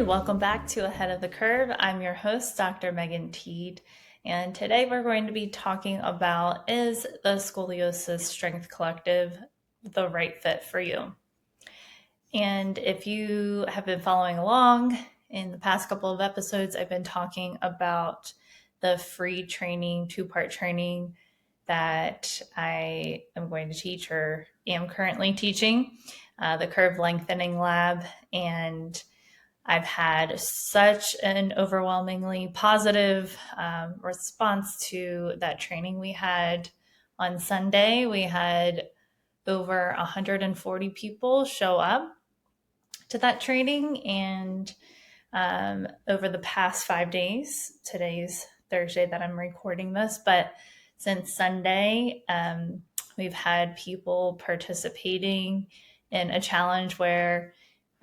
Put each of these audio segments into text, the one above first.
Hi, welcome back to Ahead of the Curve. I'm your host, Dr. Megan Teed, and today we're going to be talking about, is the Scoliosis Strength Collective the right fit for you? And if you have been following along, in the past couple of episodes, I've been talking about the free training, two-part training that I am going to teach or am currently teaching, the Curve Lengthening Lab. And I've had such an overwhelmingly positive response to that training we had on Sunday. We had over 140 people show up to that training, and over the past 5 days, today's Thursday that I'm recording this, but since Sunday, we've had people participating in a challenge where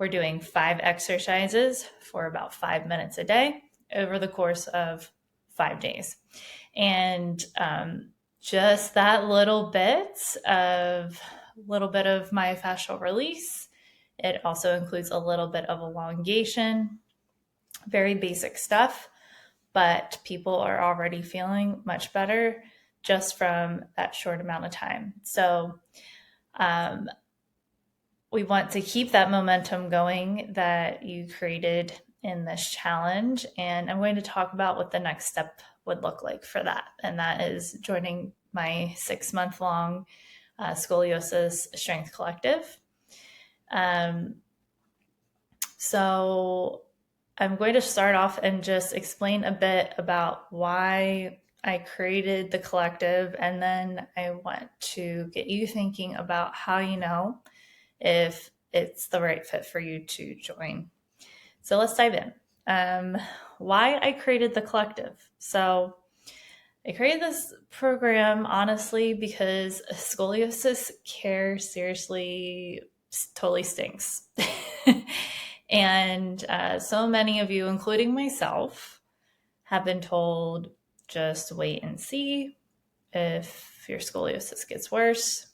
we're doing 5 exercises for about 5 minutes a day over the course of 5 days. And just that little bit of myofascial release. It also includes a little bit of elongation, very basic stuff, but people are already feeling much better just from that short amount of time. So we want to keep that momentum going that you created in this challenge. And I'm going to talk about what the next step would look like for that. And that is joining my 6-month-long Scoliosis Strength Collective. So I'm going to start off and just explain a bit about why I created the collective, and then I want to get you thinking about how you know if it's the right fit for you to join. So let's dive in. Why I created the collective. So I created this program, honestly, because scoliosis care seriously totally stinks. And so many of you, including myself, have been told, just wait and see if your scoliosis gets worse.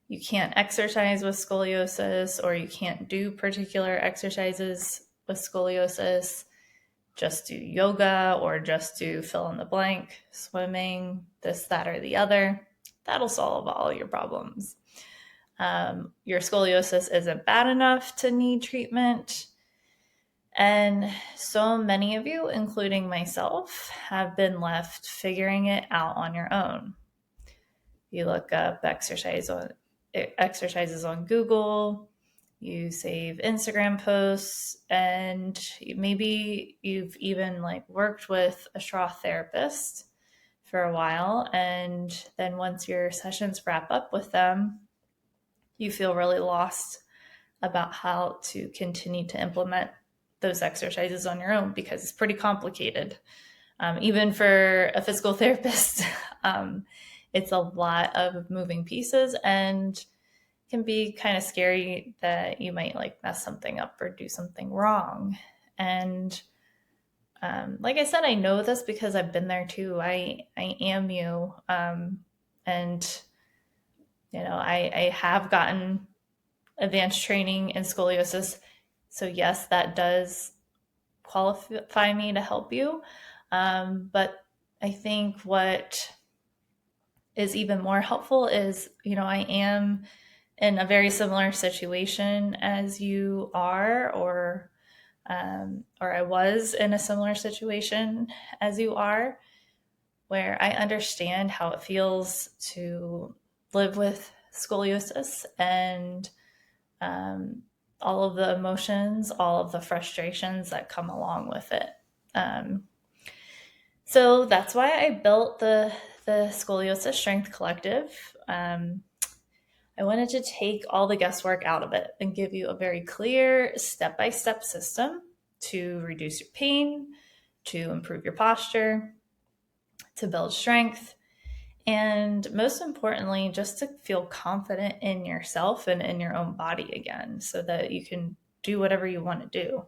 You can't exercise with scoliosis, or you can't do particular exercises with scoliosis. Just do yoga, or just do fill in the blank, swimming, this, that, or the other. That'll solve all your problems. Your scoliosis isn't bad enough to need treatment. And so many of you, including myself, have been left figuring it out on your own. You look up exercises on Google, you save Instagram posts, and maybe you've even worked with a Schroth therapist for a while. And then once your sessions wrap up with them, you feel really lost about how to continue to implement those exercises on your own, because it's pretty complicated. Even for a physical therapist, it's a lot of moving pieces and can be kind of scary that you might mess something up or do something wrong. And like I said, I know this because I've been there too. I am you. And I have gotten advanced training in scoliosis. So yes, that does qualify me to help you. But I think what is even more helpful is, I am in a very similar situation as you are, or I was in a similar situation as you are, where I understand how it feels to live with scoliosis and all of the emotions, all of the frustrations that come along with it. So that's why I built the Scoliosis Strength Collective. I wanted to take all the guesswork out of it and give you a very clear step-by-step system to reduce your pain, to improve your posture, to build strength, and most importantly, just to feel confident in yourself and in your own body again, so that you can do whatever you want to do.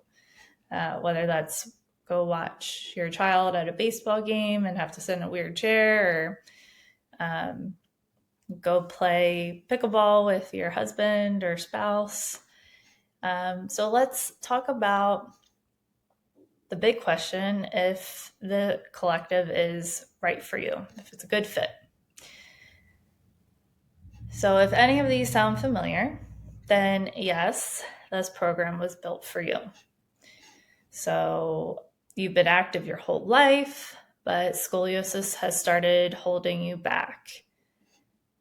Whether that's go watch your child at a baseball game and have to sit in a weird chair, or go play pickleball with your husband or spouse. So let's talk about the big question, if the collective is right for you, if it's a good fit. So if any of these sound familiar, then yes, this program was built for you. So you've been active your whole life, but scoliosis has started holding you back.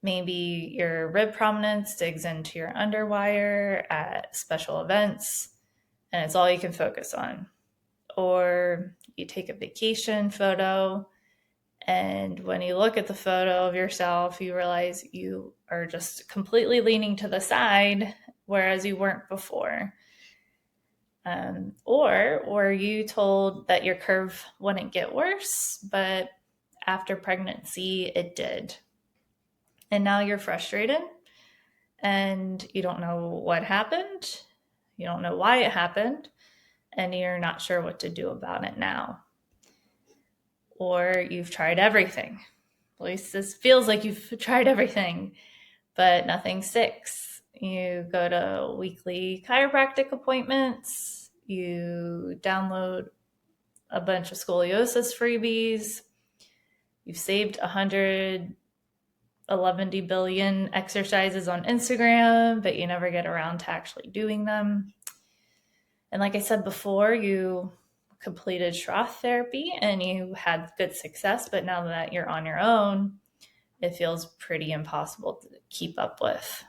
Maybe your rib prominence digs into your underwire at special events, and it's all you can focus on. Or you take a vacation photo, and when you look at the photo of yourself, you realize you are just completely leaning to the side, whereas you weren't before. Or were you told that your curve wouldn't get worse, but after pregnancy, it did. And now you're frustrated and you don't know what happened. You don't know why it happened, and you're not sure what to do about it now. Or you've tried everything. At least this feels like you've tried everything, but nothing sticks. You go to weekly chiropractic appointments, you download a bunch of scoliosis freebies, you've saved 111 billion exercises on Instagram, but you never get around to actually doing them. And like I said before, you completed Schroth therapy and you had good success, but now that you're on your own, it feels pretty impossible to keep up with.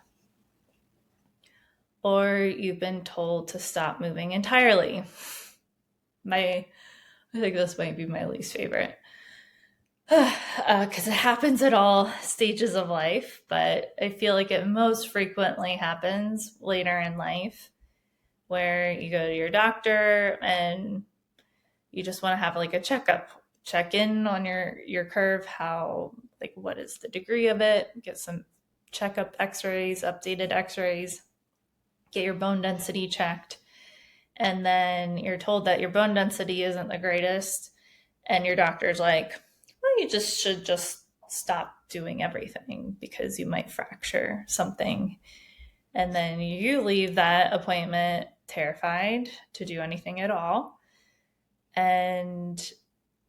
Or you've been told to stop moving entirely. I think this might be my least favorite. Because it happens at all stages of life, but I feel like it most frequently happens later in life, where you go to your doctor and you just want to have like a checkup, check in on your curve, how, like, what is the degree of it, get some checkup x-rays, updated x-rays, get your bone density checked. And then you're told that your bone density isn't the greatest. And your doctor's like, well, you should just stop doing everything because you might fracture something. And then you leave that appointment terrified to do anything at all. And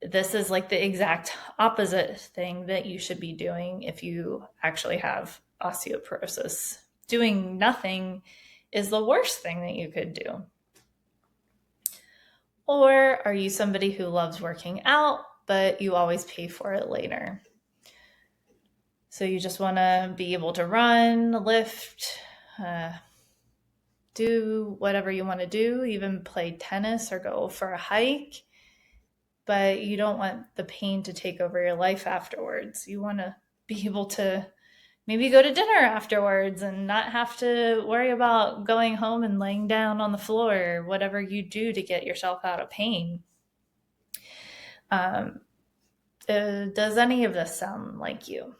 this is like the exact opposite thing that you should be doing if you actually have osteoporosis. Doing nothing is the worst thing that you could do. Or are you somebody who loves working out, but you always pay for it later? So you just want to be able to run, lift, do whatever you want to do, even play tennis or go for a hike, but you don't want the pain to take over your life afterwards. You want to be able to maybe go to dinner afterwards and not have to worry about going home and laying down on the floor, whatever you do to get yourself out of pain. Does any of this sound like you?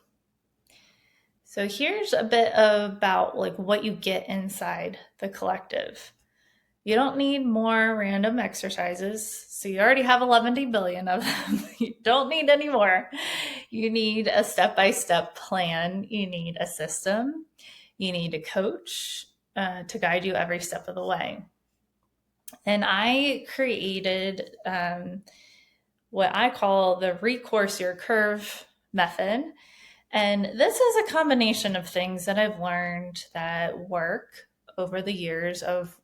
So here's a bit about like what you get inside the collective. You don't need more random exercises. So you already have 11 billion of them. You don't need any more. You need a step-by-step plan. You need a system. You need a coach to guide you every step of the way. And I created what I call the Recourse Your Curve method. And this is a combination of things that I've learned that work over the years of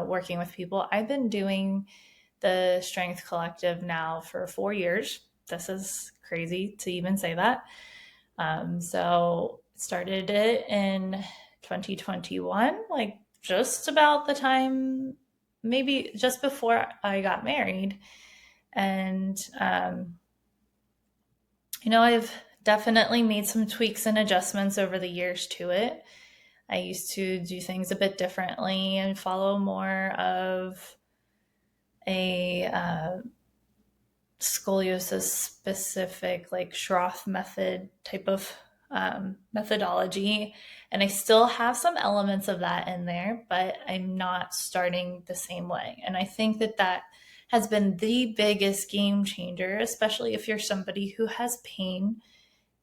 working with people. I've been doing the Strength Collective now for 4 years. This is crazy to even say that. So started it in 2021, like just about the time, maybe just before I got married. And, I've definitely made some tweaks and adjustments over the years to it. I used to do things a bit differently and follow more of a scoliosis specific, like Schroth method type of methodology. And I still have some elements of that in there, but I'm not starting the same way. And I think that has been the biggest game changer, especially if you're somebody who has pain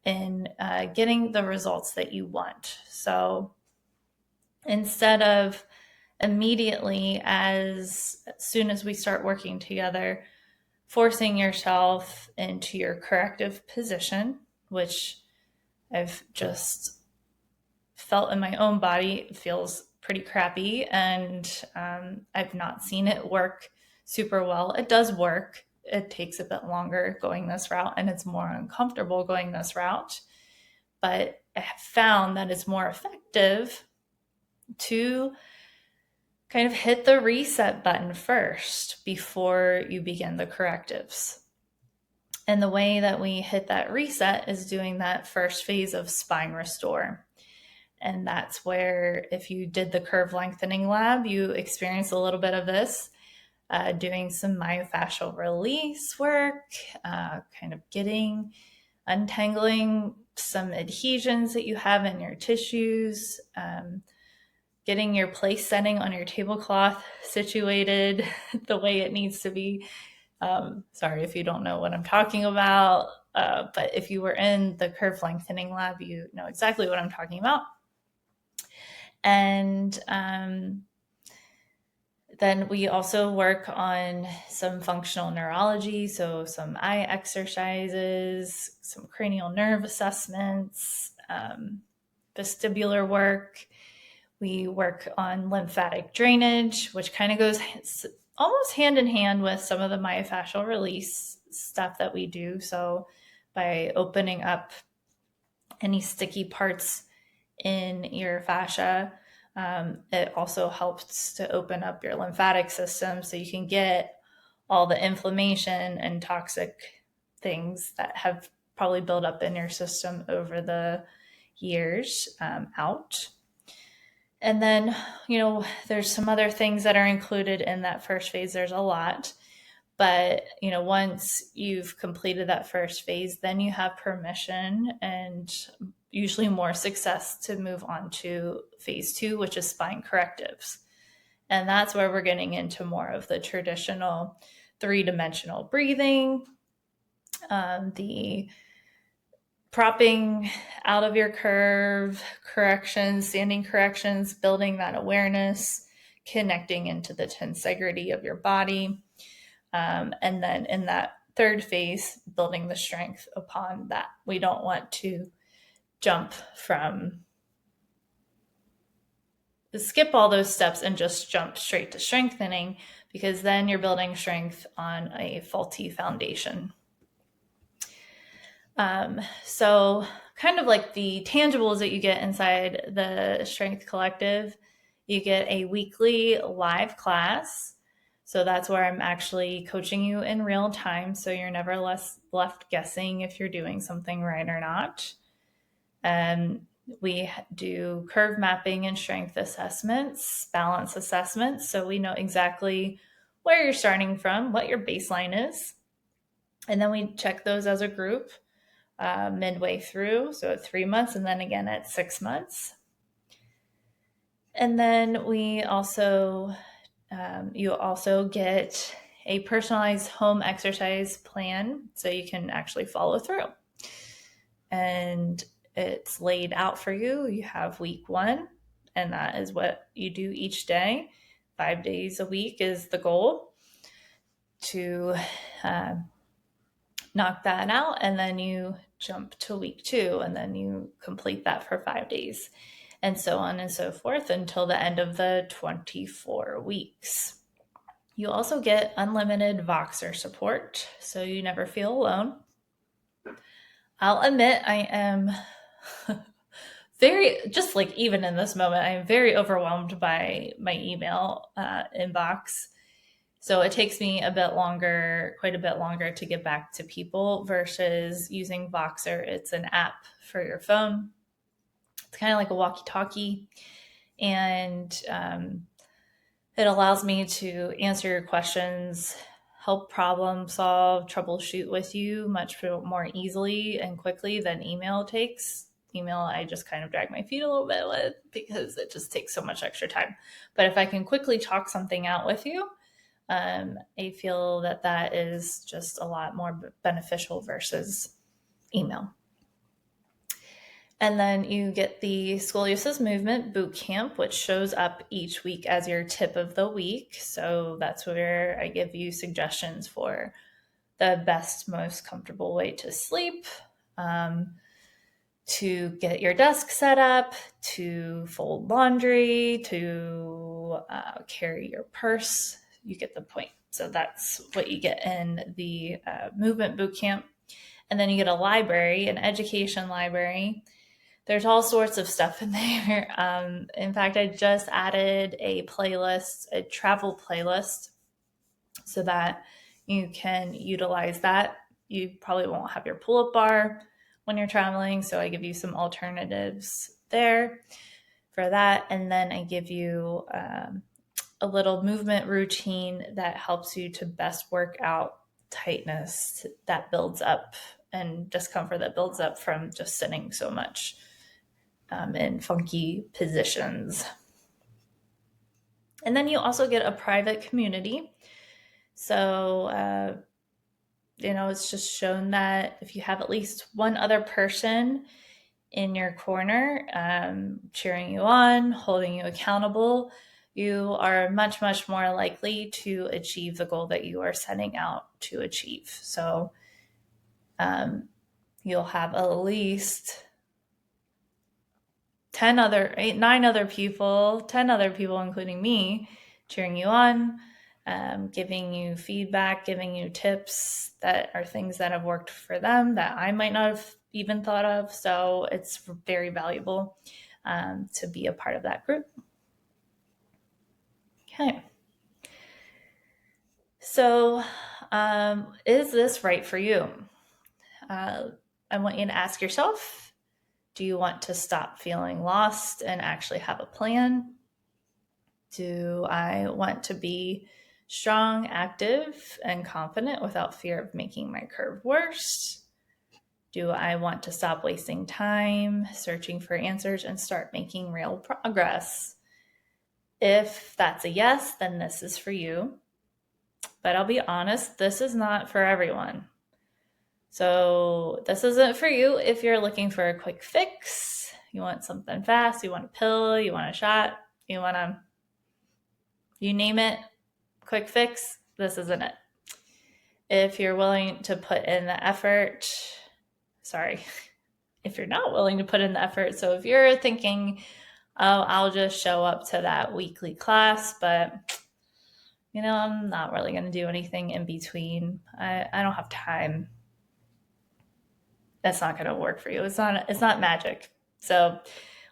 in getting the results that you want. So instead of immediately as soon as we start working together, forcing yourself into your corrective position, which I've just felt in my own body feels pretty crappy, and I've not seen it work super well. It does work. It takes a bit longer going this route, and it's more uncomfortable going this route. But I have found that it's more effective to kind of hit the reset button first before you begin the correctives. And the way that we hit that reset is doing that first phase of spine restore. And that's where, if you did the curve lengthening lab, you experience a little bit of this, doing some myofascial release work, kind of untangling some adhesions that you have in your tissues, getting your place setting on your tablecloth situated the way it needs to be. Sorry if you don't know what I'm talking about, but if you were in the curve lengthening lab, you know exactly what I'm talking about. And then we also work on some functional neurology, so some eye exercises, some cranial nerve assessments, vestibular work. We work on lymphatic drainage, which kind of goes almost hand in hand with some of the myofascial release stuff that we do. So by opening up any sticky parts in your fascia, it also helps to open up your lymphatic system so you can get all the inflammation and toxic things that have probably built up in your system over the years out. And then, there's some other things that are included in that first phase. There's a lot. But, once you've completed that first phase, then you have permission and usually more success to move on to phase 2, which is spine correctives. And that's where we're getting into more of the traditional 3-dimensional breathing, the propping out of your curve, corrections, standing corrections, building that awareness, connecting into the tensegrity of your body. And then in that third phase, building the strength upon that. We don't want to skip all those steps and just jump straight to strengthening, because then you're building strength on a faulty foundation. So kind of like the tangibles that you get inside the Strength Collective, you get a weekly live class. So that's where I'm actually coaching you in real time, so you're never left guessing if you're doing something right or not. We do curve mapping and strength assessments, balance assessments, so we know exactly where you're starting from, what your baseline is. And then we check those as a group midway through, so at 3 months, and then again at 6 months. And then we also, you also get a personalized home exercise plan, so you can actually follow through. And it's laid out for you. You have week 1, and that is what you do each day. 5 days a week is the goal to knock that out, and then you jump to week 2, and then you complete that for 5 days, and so on and so forth until the end of the 24 weeks. You also get unlimited Voxer support, so you never feel alone. I'll admit I am just like even in this moment, I am very overwhelmed by my email inbox. So it takes me quite a bit longer to get back to people versus using Voxer. It's an app for your phone. It's kind of like a walkie-talkie, and it allows me to answer your questions, help problem solve, troubleshoot with you much more easily and quickly than email takes. Email, I just kind of drag my feet a little bit with because it just takes so much extra time. But if I can quickly talk something out with you, I feel that is just a lot more beneficial versus email. And then you get the Scoliosis Movement Boot Camp, which shows up each week as your tip of the week. So that's where I give you suggestions for the best, most comfortable way to sleep, to get your desk set up, to fold laundry, to carry your purse. You get the point. So that's what you get in the Movement Boot Camp. And then you get a library, an education library. There's all sorts of stuff in there. In fact, I just added a playlist, a travel playlist, so that you can utilize that. You probably won't have your pull-up bar when you're traveling, so I give you some alternatives there for that. And then I give you a little movement routine that helps you to best work out tightness that builds up and discomfort that builds up from just sitting so much in funky positions. And then you also get a private community. So, it's just shown that if you have at least one other person in your corner cheering you on, holding you accountable, you are much, much more likely to achieve the goal that you are setting out to achieve. So you'll have at least 10 other people, including me, cheering you on, giving you feedback, giving you tips that are things that have worked for them that I might not have even thought of. So it's very valuable to be a part of that group. Okay. So is this right for you? I want you to ask yourself, do you want to stop feeling lost and actually have a plan? Do I want to be strong, active, and confident without fear of making my curve worse? Do I want to stop wasting time searching for answers and start making real progress? If that's a yes, then this is for you. But I'll be honest, this is not for everyone. So this isn't for you if you're looking for a quick fix, you want something fast, you want a pill, you want a shot, you name it, quick fix, this isn't it. If you're willing to put in the effort, if you're not willing to put in the effort, so if you're thinking, oh, I'll just show up to that weekly class, but I'm not really going to do anything in between. I don't have time. That's not going to work for you. It's not magic. So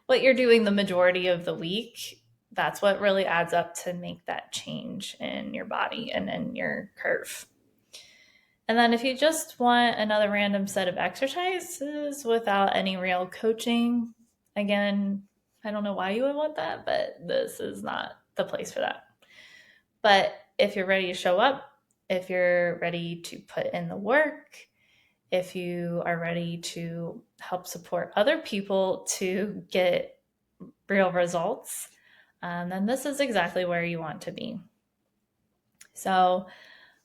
what you're doing the majority of the week, that's what really adds up to make that change in your body and in your curve. And then if you just want another random set of exercises without any real coaching, again, I don't know why you would want that, but this is not the place for that. But if you're ready to show up, if you're ready to put in the work, if you are ready to help support other people to get real results, then this is exactly where you want to be. So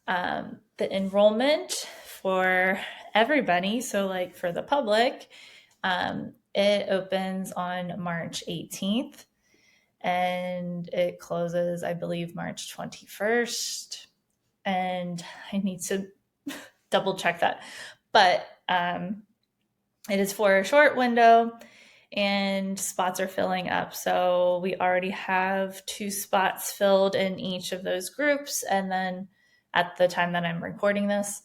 the enrollment for everybody, so like for the public, it opens on March 18th and it closes, I believe, March 21st. And I need to double check that. But it is for a short window and spots are filling up. So we already have 2 spots filled in each of those groups. And then at the time that I'm recording this,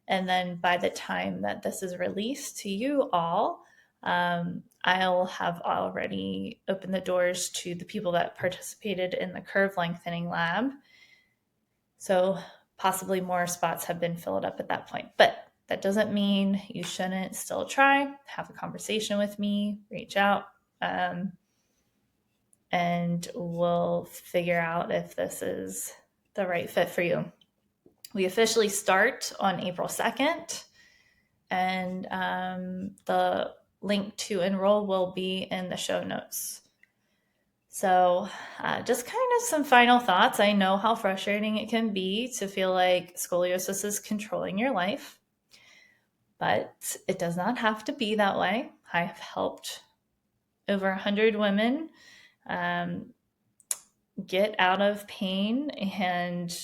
and then by the time that this is released to you all, I'll have already opened the doors to the people that participated in the curve lengthening lab. So possibly more spots have been filled up at that point. But that doesn't mean you shouldn't still try, have a conversation with me, reach out, and we'll figure out if this is the right fit for you. We officially start on April 2nd, and the link to enroll will be in the show notes. So just kind of some final thoughts. I know how frustrating it can be to feel like scoliosis is controlling your life, but it does not have to be that way. I have helped over 100 women get out of pain and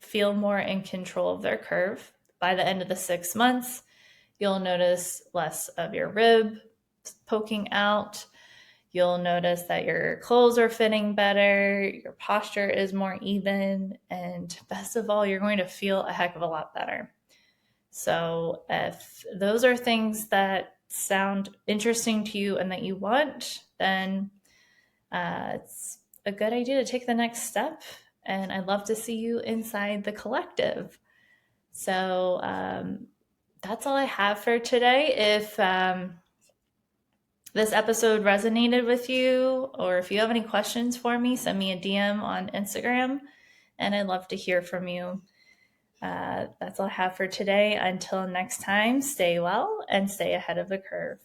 feel more in control of their curve. By the end of the 6 months, you'll notice less of your rib poking out. You'll notice that your clothes are fitting better, your posture is more even, and best of all, you're going to feel a heck of a lot better. So if those are things that sound interesting to you and that you want, then it's a good idea to take the next step. And I'd love to see you inside the collective. So that's all I have for today. If this episode resonated with you, or if you have any questions for me, send me a DM on Instagram, and I'd love to hear from you. That's all I have for today. Until next time, stay well and stay ahead of the curve.